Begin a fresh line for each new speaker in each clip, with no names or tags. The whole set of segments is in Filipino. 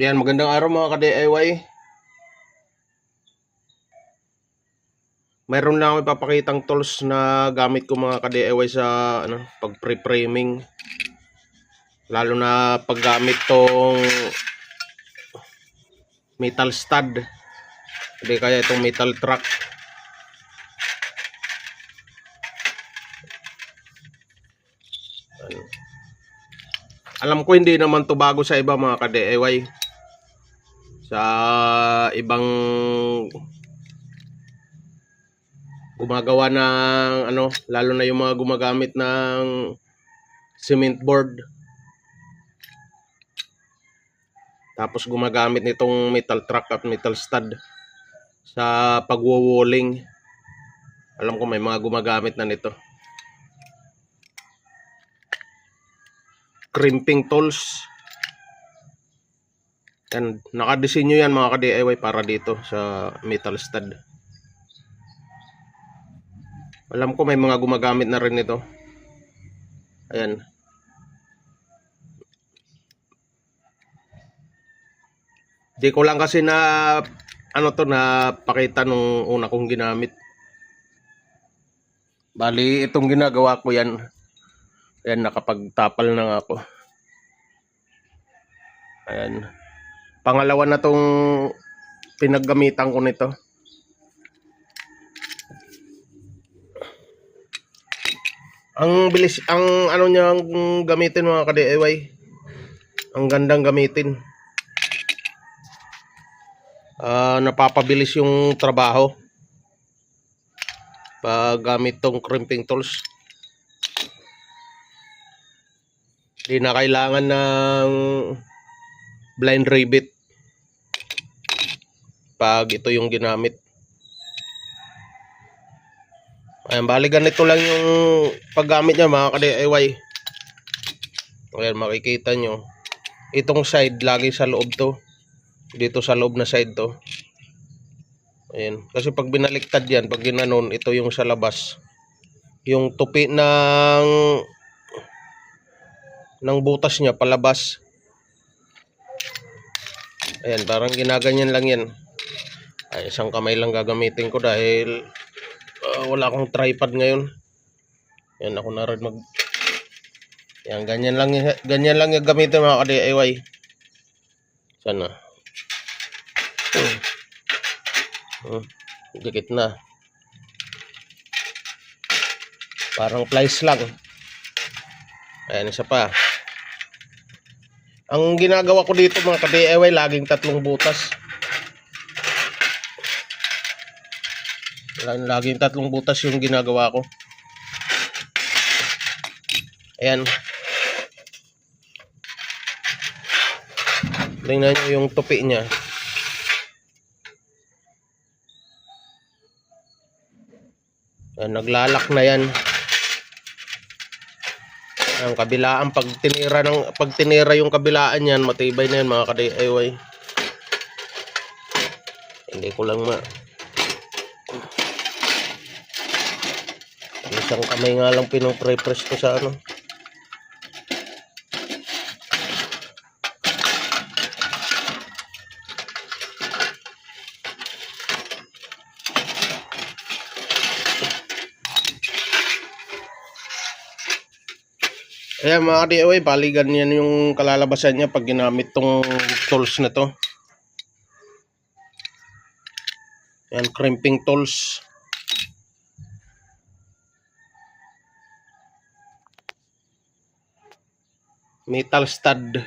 Yan, magandang araw mga ka-DIY. Mayroon lang ako ipapakitang tools na gamit ko mga ka-DIY sa pag pre-framing. Lalo na paggamit tong metal stud. Hindi kaya itong metal truck. Alam ko hindi naman to bago sa iba mga ka-DIY. Sa ibang gumagawa ng lalo na yung mga gumagamit ng cement board, tapos gumagamit nitong metal truck at metal stud sa pagwo-walling. Alam ko may mga gumagamit na nito. Crimping tools. Yan, nakadesinyo yan mga ka-DIY para dito sa metal stud. Alam ko may mga gumagamit na rin nito. Ayan. Di ko lang kasi na napakita nung una kong ginamit. Bali itong ginagawa ko yan. Ayan, nakapagtapal na nga ako. Ayan. Pangalawa na tong pinaggamitan ko nito. Ang bilis, ang niyang gamitin mga ka-DIY. Ang gandang gamitin. Napapabilis yung trabaho pag gamit tong crimping tools. Di na kailangan ng blind rivet pag ito yung ginamit. Ayan, bali ganito lang yung paggamit niya mga ka-DIY. Ayan, makikita nyo itong side lagi sa loob to, dito sa loob na side to. Ayan, kasi pag binaliktad yan, pag ginanon, ito yung sa labas, yung tupi ng butas niya palabas. Ayan, parang ginaganyan lang yan. Ay, isang kamay lang gagamitin ko dahil wala akong tripod ngayon. Yan, ako na rin yan, ganyan lang yung gamitin mga ka-DIY. Sana dikit na, parang plies lang. Ayan, isa pa. Ang ginagawa ko dito mga ka-DIY, laging 3 butas. Laging 3 butas yung ginagawa ko. Ayan. Tingnan nyo yung tupi niya. Ayan, naglalak na yan. Ang kabilaan, pag tinira yung kabilaan yan, matibay na yan mga ka-DIY. Hindi ko lang isang kamay nga lang pinong-pre-press ko sa Ayan mga ka-DIY, bali ganyan yung kalalabasan niya pag ginamit tong tools na to. Ayan, crimping tools. Metal stud.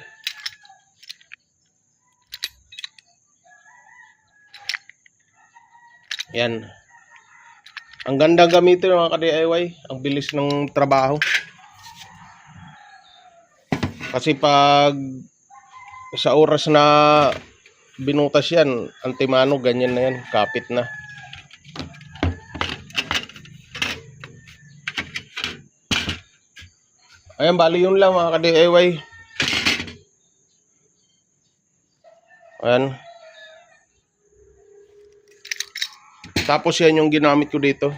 Ayan. Ang ganda gamitin mga ka-DIY. Ang bilis ng trabaho. Kasi pag sa oras na binutas yan, antimano, ganyan na yan, kapit na. Ayan, bali yun lang mga ka-DIY. Ayan. Tapos yan yung ginamit ko dito.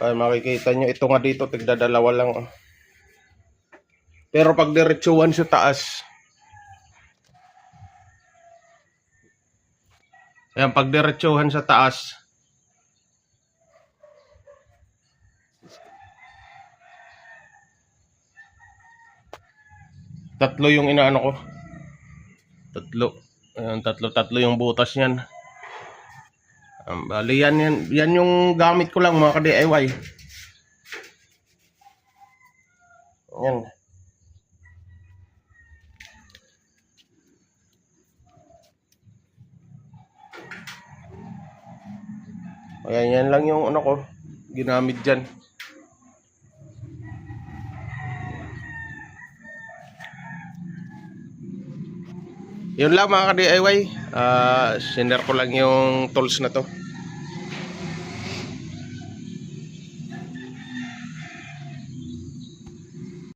Ay, makikita nyo, ito nga dito, tigdadalawa lang. Oh. Pero pag diretsuhan sa taas, ayan, pag diretsuhan sa taas, tatlo yung inaano ko. Tatlo. Ayan, tatlo yung butas niyan. Bali, yan yung gamit ko lang mga ka-DIY. Yan. Ayan, yan lang yung ano ko, ginamit dyan. Yun lang mga ka-DIY. Sinare ko lang yung tools na to.